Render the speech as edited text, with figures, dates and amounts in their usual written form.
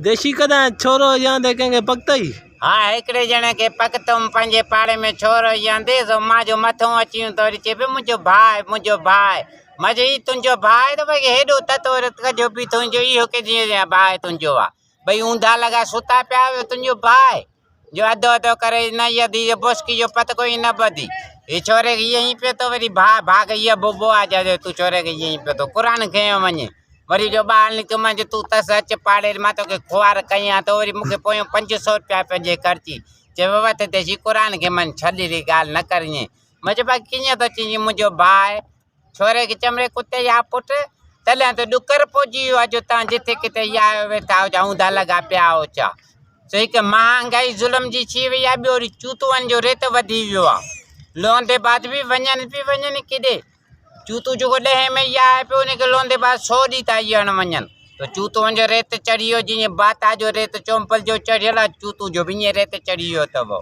देशी कदा छोरो या दे केंगे पकतई हाँ हिकिड़े ॼणे खे पकतुमि पंहिंजे पाड़े में छोरो ॼांदे सो मांजो मथो अची वियो त वरी चए पियो मुंहिंजो भाउ मां चयो ई तुंहिंजो भाउ आहे त भई हेॾो ततो कजो बि तुंहिंजो इहो केॾी भाउ आहे तुंहिंजो आहे भई ऊंधा लॻा सुता पिया हुयो तुंहिंजो भाउ आहे जो अधो अधो करे न यदी बुस्की जो पत कोई न ॿधी हे छोरे खे ईअं ई पियो थो वरी भाग ईअं बोबो आहे जॾहिं तूं छोरे खे ईअं ई पियो थो क़ुर खयो वञे वरी जो ॿाहिरि निकितो मां तूं तस अच पाड़े मां तोखे खुआर कयां त वरी मूंखे पोयों 500 रुपया पंहिंजे ख़र्ची चयो वठ तेसी क़ुर खे मन छॾी ॻाल्हि न कर ईअं मां चयो भाई कीअं थो चई मुंहिंजो भाउ आहे छोरे खे चमड़े कुते जा पुटु तॾहिं त ॾुकर पहुची वियो आहे जो तव्हां जिथे किथे इहा वेठा हुजा ऊंधा लॻा पिया हो छा सो हिकु महांगाई ज़ुल्म जी थी वई आहे ॿियो वरी चूतुअनि जो रेत वधी वियो आहे लोंदे बाद बि वञनि केॾे चूतू जेको 10 में इहा आहे पियो उनखे लोंदे बाद 100 ॾींहं था ईअण वञनि त चूतुअनि जो रेत चढ़ी वियो जीअं बाता जो रेत चोंपल जो चढ़ियल आहे चूतू जो बि ईअं रेत चढ़ी वियो अथव।